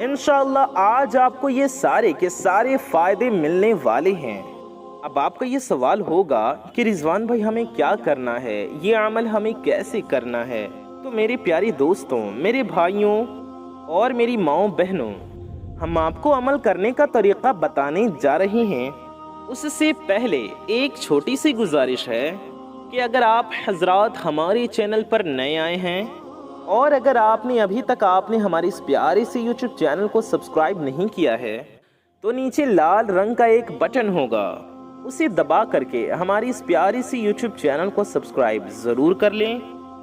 انشاءاللہ آج آپ کو یہ سارے کے سارے فائدے ملنے والے ہیں۔ اب آپ کا یہ سوال ہوگا کہ رضوان بھائی ہمیں کیا کرنا ہے، یہ عمل ہمیں کیسے کرنا ہے؟ تو میرے پیارے دوستوں، میرے بھائیوں اور میری ماؤں بہنوں، ہم آپ کو عمل کرنے کا طریقہ بتانے جا رہے ہیں۔ اس سے پہلے ایک چھوٹی سی گزارش ہے کہ اگر آپ حضرات ہمارے چینل پر نئے آئے ہیں اور اگر آپ نے ابھی تک ہمارے اس پیارے سے یوٹیوب چینل کو سبسکرائب نہیں کیا ہے تو نیچے لال رنگ کا ایک بٹن ہوگا، اسے دبا کر کے ہماری اس پیاری سی یوٹیوب چینل کو سبسکرائب ضرور کر لیں۔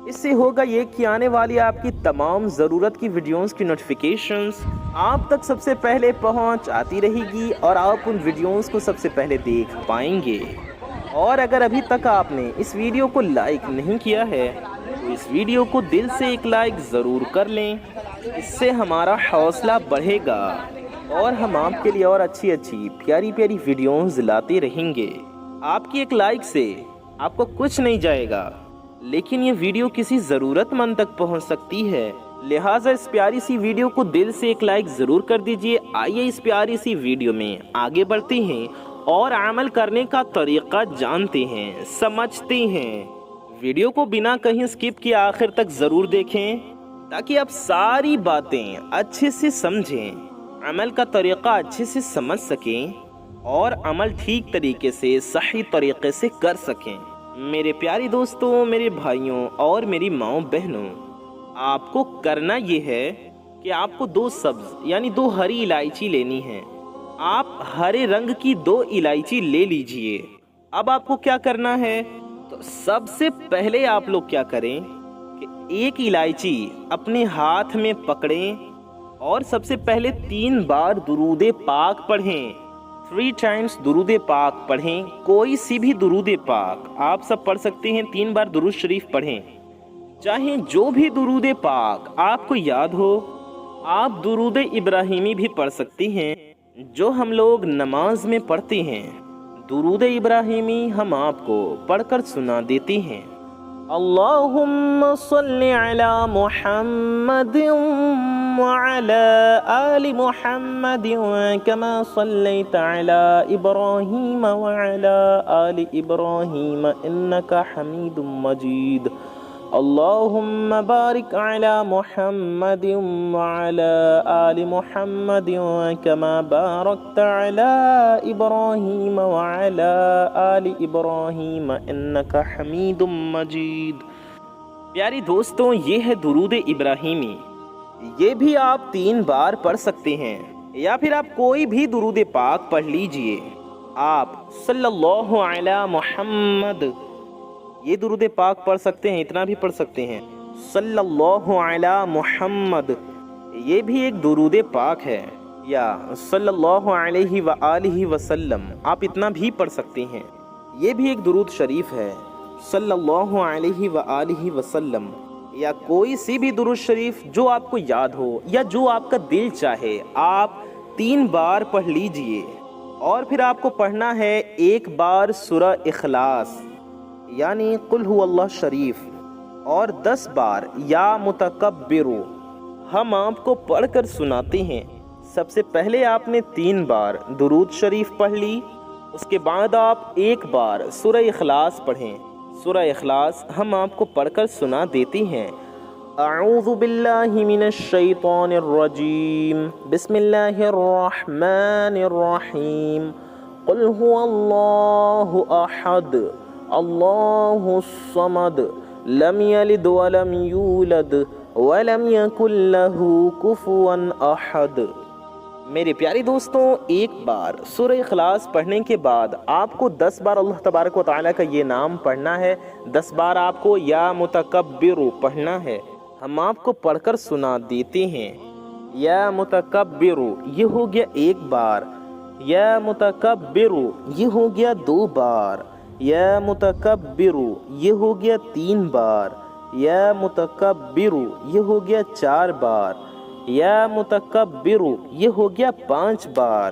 اس سے ہوگا یہ کہ آنے والی آپ کی تمام ضرورت کی ویڈیوز کی نوٹیفیکیشنز آپ تک سب سے پہلے پہنچ آتی رہے گی اور آپ ان ویڈیوز کو سب سے پہلے دیکھ پائیں گے۔ اور اگر ابھی تک آپ نے اس ویڈیو کو لائک نہیں کیا ہے تو اس ویڈیو کو دل سے ایک لائک ضرور کر لیں، اس سے ہمارا حوصلہ بڑھے گا اور ہم آپ کے لیے اور اچھی پیاری پیاری ویڈیوز لاتے رہیں گے۔ آپ کی ایک لائک سے آپ کو کچھ نہیں جائے گا، لیکن یہ ویڈیو کسی ضرورت مند تک پہنچ سکتی ہے، لہٰذا اس پیاری سی ویڈیو کو دل سے ایک لائک ضرور کر دیجئے۔ آئیے اس پیاری سی ویڈیو میں آگے بڑھتے ہیں اور عمل کرنے کا طریقہ جانتے ہیں، سمجھتے ہیں۔ ویڈیو کو بنا کہیں سکپ کیے آخر تک ضرور دیکھیں تاکہ آپ ساری باتیں اچھے سے سمجھیں، عمل کا طریقہ اچھے سے سمجھ سکیں اور عمل ٹھیک طریقے سے صحیح طریقے سے کر سکیں۔ میرے پیارے دوستوں، میرے بھائیوں اور میری ماؤں بہنوں، آپ کو کرنا یہ ہے کہ آپ کو 2 سبز یعنی 2 ہری الائچی لینی ہے۔ آپ ہرے رنگ کی 2 الائچی لے لیجئے۔ اب آپ کو کیا کرنا ہے، تو سب سے پہلے آپ لوگ کیا کریں کہ ایک الائچی اپنے ہاتھ میں پکڑیں اور سب سے پہلے 3 بار درود پاک پڑھیں۔ 3 ٹائمز درود پاک پڑھیں، کوئی سی بھی درود پاک آپ سب پڑھ سکتے ہیں۔ 3 بار درود شریف پڑھیں، چاہے جو بھی درود پاک آپ کو یاد ہو۔ آپ درود ابراہیمی بھی پڑھ سکتے ہیں جو ہم لوگ نماز میں پڑھتے ہیں۔ درود ابراہیمی ہم آپ کو پڑھ کر سنا دیتے ہیں۔ اللہم صلی علی محمد وعلی آل محمد کما صلیت علی ابراہیم وعلی آل ابراہیم انکا حمید مجید۔ اللہم بارک علی محمد وعلی آل محمد کما بارکت علی ابراہیم وعلی آل ابراہیم انکا حمید مجید۔ پیاری دوستوں، یہ ہے درود ابراہیمی، یہ بھی آپ 3 بار پڑھ سکتے ہیں یا پھر آپ کوئی بھی درود پاک پڑھ لیجئے۔ آپ صلی اللہ علی محمد یہ درود پاک پڑھ سکتے ہیں، اتنا بھی پڑھ سکتے ہیں۔ صلی اللہ علی محمد یہ بھی ایک درود پاک ہے، یا صلی اللہ علیہ وآلہ وسلم آپ اتنا بھی پڑھ سکتے ہیں، یہ بھی ایک درود شریف ہے۔ صلی اللہ علیہ وآلہ وسلم یا کوئی سی بھی درود شریف جو آپ کو یاد ہو یا جو آپ کا دل چاہے آپ 3 بار پڑھ لیجئے۔ اور پھر آپ کو پڑھنا ہے 1 بار سورہ اخلاص یعنی قل هو اللہ شریف، اور 10 بار یا متکبر ہم آپ کو پڑھ کر سناتے ہیں۔ سب سے پہلے آپ نے 3 بار درود شریف پڑھ لی، اس کے بعد آپ 1 بار سورہ اخلاص پڑھیں۔ سورہ اخلاص ہم آپ کو پڑھ کر سنا دیتے ہیں۔ اعوذ باللہ من الشیطان الرجیم، بسم اللہ الرحمن الرحیم، قل هو اللہ احد اللہ الصمد لم یلد ولم یولد ولم یکن لہ کفوا احد۔ میرے پیارے دوستوں، 1 بار سورہ اخلاص پڑھنے کے بعد آپ کو 10 بار اللہ تبارک و تعالیٰ کا یہ نام پڑھنا ہے، 10 بار آپ کو یا متکبر پڑھنا ہے۔ ہم آپ کو پڑھ کر سنا دیتے ہیں۔ یا متکبر یہ ہو گیا 1 بار، یا متکبر یہ ہو گیا 2 بار، یا متکبر یہ ہو گیا 3 بار، یا متکبر یہ ہو گیا 4 بار، یا متکبر یہ ہو گیا 5 بار،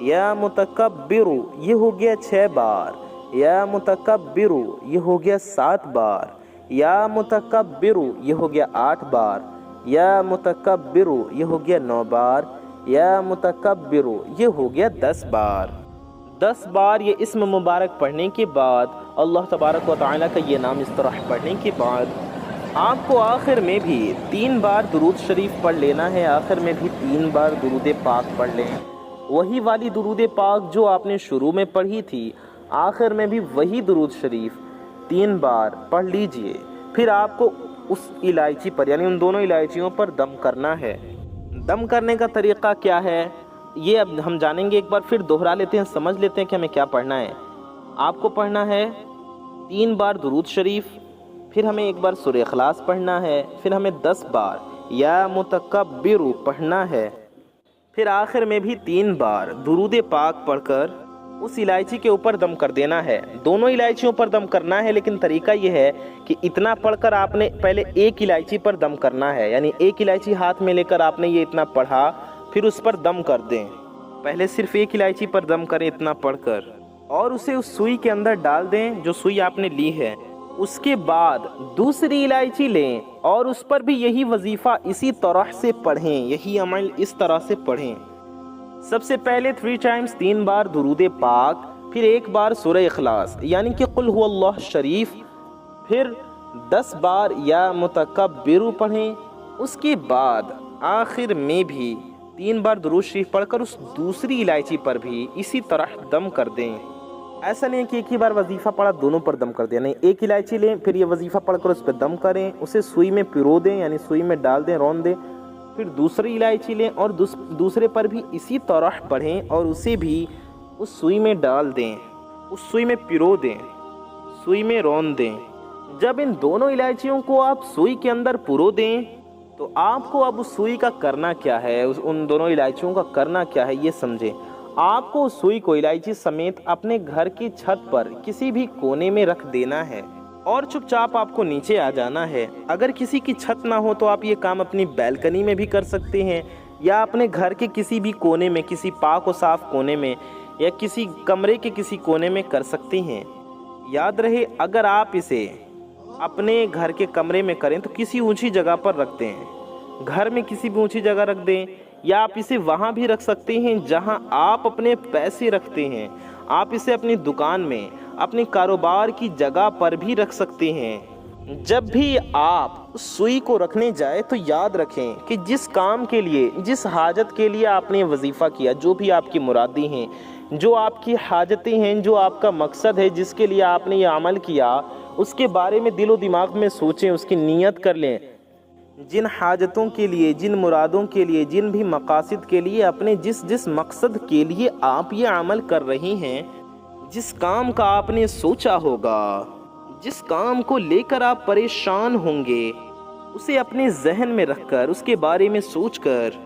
یا متکبر یہ ہو گیا 6 بار، یا متکبر یہ ہو گیا 7 بار، یا متکبر یہ ہو گیا 8 بار، یا متکبر یہ ہو گیا 9 بار، یا متکبر یہ ہو گیا 10 بار۔ 10 بار یہ اسم مبارک پڑھنے کے بعد، اللہ تبارک و تعالیٰ کا یہ نام اس طرح پڑھنے کے بعد، آپ کو آخر میں بھی 3 بار درود شریف پڑھ لینا ہے۔ آخر میں بھی 3 بار درود پاک پڑھ لیں، وہی والی درود پاک جو آپ نے شروع میں پڑھی تھی، آخر میں بھی وہی درود شریف 3 بار پڑھ لیجئے۔ پھر آپ کو اس الائچی پر، یعنی ان دونوں الائچیوں پر دم کرنا ہے۔ دم کرنے کا طریقہ کیا ہے یہ اب ہم جانیں گے، ایک بار پھر دوہرا لیتے ہیں، سمجھ لیتے ہیں کہ ہمیں کیا پڑھنا ہے۔ آپ کو پڑھنا ہے 3 بار درود شریف، پھر ہمیں 1 بار سورہ اخلاص پڑھنا ہے، پھر ہمیں 10 بار یا متکبر پڑھنا ہے، پھر آخر میں بھی 3 بار درود پاک پڑھ کر اس الائچی کے اوپر دم کر دینا ہے۔ دونوں الائچیوں پر دم کرنا ہے، لیکن طریقہ یہ ہے کہ اتنا پڑھ کر آپ نے پہلے ایک الائچی پر دم کرنا ہے، یعنی ایک الائچی ہاتھ میں لے کر آپ نے یہ اتنا پڑھا، پھر اس پر دم کر دیں۔ پہلے صرف ایک الائچی پر دم کریں اتنا پڑھ کر، اور اسے اس سوئی کے اندر ڈال دیں جو سوئی آپ نے لی ہے۔ اس کے بعد دوسری الائچی لیں اور اس پر بھی یہی وظیفہ اسی طرح سے پڑھیں، یہی عمل اس طرح سے پڑھیں۔ سب سے پہلے 3 ٹائمز 3 بار درود پاک، پھر 1 بار سورہ اخلاص یعنی کہ قل هو اللہ شریف، پھر 10 بار یا متکبر پڑھیں۔ اس کے بعد آخر میں بھی 3 بار درود شریف پڑھ کر اس دوسری الائچی پر بھی اسی طرح دم کر دیں۔ ایسا نہیں کہ ایک ہی بار وظیفہ پڑھا دونوں پر دم کر دیں، نہیں، ایک الائچی لیں، پھر یہ وظیفہ پڑھ کر اس پہ دم کریں، اسے سوئی میں پرو دیں، یعنی سوئی میں ڈال دیں، رون دیں، پھر دوسری الائچی لیں اور دوسرے پر بھی اسی طرح پڑھیں اور اسے بھی اس سوئی میں ڈال دیں، اس سوئی میں پرو دیں، سوئی میں رون دیں۔ جب ان دونوں الائچیوں کو آپ سوئی کے اندر پرو دیں تو آپ کو اب اس سوئی کا کرنا کیا ہے، ان دونوں الائچیوں کا کرنا کیا ہے یہ سمجھیں۔ آپ کو اس سوئی کو الائچی سمیت اپنے گھر کی چھت پر کسی بھی کونے میں رکھ دینا ہے اور چپ چاپ آپ کو نیچے آ جانا ہے۔ اگر کسی کی چھت نہ ہو تو آپ یہ کام اپنی بیلکنی میں بھی کر سکتے ہیں، یا اپنے گھر کے کسی بھی کونے میں، کسی پاک و صاف کونے میں، یا کسی کمرے کے کسی کونے میں کر سکتے ہیں۔ یاد رہے اگر آپ اسے اپنے گھر کے کمرے میں کریں تو کسی اونچی جگہ پر رکھ دیں، گھر میں کسی بھی اونچی جگہ رکھ دیں، یا آپ اسے وہاں بھی رکھ سکتے ہیں جہاں آپ اپنے پیسے رکھتے ہیں۔ آپ اسے اپنی دکان میں، اپنے کاروبار کی جگہ پر بھی رکھ سکتے ہیں۔ جب بھی آپ اس سوئی کو رکھنے جائے تو یاد رکھیں کہ جس کام کے لیے، جس حاجت کے لیے آپ نے وظیفہ کیا، جو بھی آپ کی مرادیں ہیں، جو آپ کی حاجتیں ہیں، جو آپ کا مقصد ہے، جس کے لیے آپ نے یہ عمل کیا، اس کے بارے میں دل و دماغ میں سوچیں، اس کی نیت کر لیں۔ جن حاجتوں کے لیے، جن مرادوں کے لیے، جن بھی مقاصد کے لیے، اپنے جس مقصد کے لیے آپ یہ عمل کر رہے ہیں، جس کام کا آپ نے سوچا ہوگا، جس کام کو لے کر آپ پریشان ہوں گے، اسے اپنے ذہن میں رکھ کر، اس کے بارے میں سوچ کر،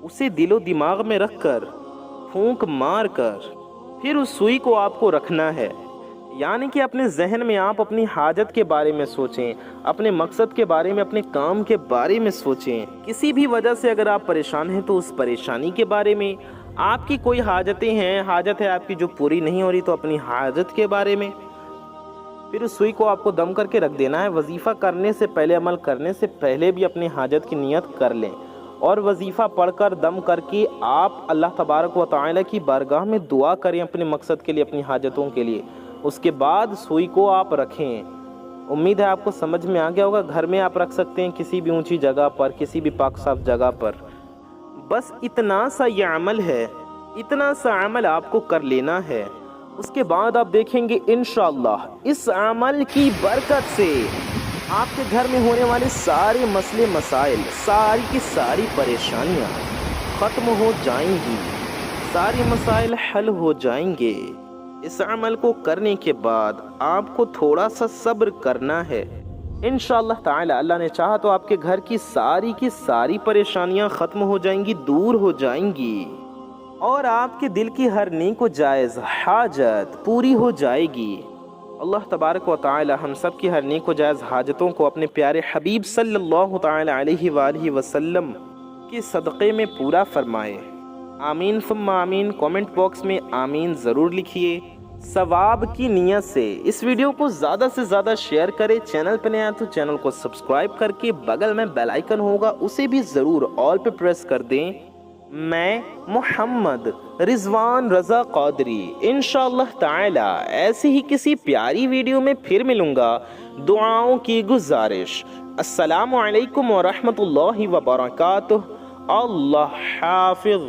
اسے دل و دماغ میں رکھ کر، پھونک مار کر، پھر اس سوئی کو آپ کو رکھنا ہے۔ یعنی کہ اپنے ذہن میں آپ اپنی حاجت کے بارے میں سوچیں، اپنے مقصد کے بارے میں، اپنے کام کے بارے میں سوچیں۔ کسی بھی وجہ سے اگر آپ پریشان ہیں تو اس پریشانی کے بارے میں، آپ کی کوئی حاجتیں ہیں، حاجت ہے آپ کی جو پوری نہیں ہو رہی تو اپنی حاجت کے بارے میں، پھر اس سوئی کو آپ کو دم کر کے رکھ دینا ہے۔ وظیفہ کرنے سے پہلے، عمل کرنے سے پہلے بھی اپنی حاجت کی نیت کر لیں، اور وظیفہ پڑھ کر دم کر کے آپ اللہ تبارک و تعالی کی بارگاہ میں دعا کریں اپنے مقصد کے لیے، اپنی حاجتوں کے لیے۔ اس کے بعد سوئی کو آپ رکھیں۔ امید ہے آپ کو سمجھ میں آ گیا ہوگا۔ گھر میں آپ رکھ سکتے ہیں، کسی بھی اونچی جگہ پر، کسی بھی پاک صاف جگہ پر۔ بس اتنا سا یہ عمل ہے، اتنا سا عمل آپ کو کر لینا ہے۔ اس کے بعد آپ دیکھیں گے انشاءاللہ اس عمل کی برکت سے آپ کے گھر میں ہونے والے سارے مسئلے مسائل، ساری کی ساری پریشانیاں ختم ہو جائیں گی، سارے مسائل حل ہو جائیں گے۔ اس عمل کو کرنے کے بعد آپ کو تھوڑا سا صبر کرنا ہے۔ انشاءاللہ تعالی اللہ نے چاہا تو آپ کے گھر کی ساری پریشانیاں ختم ہو جائیں گی، دور ہو جائیں گی، اور آپ کے دل کی ہر نیک و جائز حاجت پوری ہو جائے گی۔ اللہ تبارک و تعالی ہم سب کی ہر نیک و جائز حاجتوں کو اپنے پیارے حبیب صلی اللہ تعالی علیہ وآلہ وسلم کے صدقے میں پورا فرمائے۔ آمین ثم آمین۔ کامنٹ باکس میں آمین ضرور لکھیے۔ ثواب کی نیت سے اس ویڈیو کو زیادہ سے زیادہ شیئر کریں. چینل پہ نیا تو چینل کو سبسکرائب کر کے بغل میں بیل آئیکن ہوگا اسے بھی ضرور آل پہ پریس کر دیں. میں محمد رضوان رضا قادری انشاءاللہ تعالی ایسی ہی کسی پیاری ویڈیو میں پھر ملوں گا. دعاؤں کی گزارش. السلام علیکم ورحمۃ اللہ وبرکاتہ. اللہ حافظ.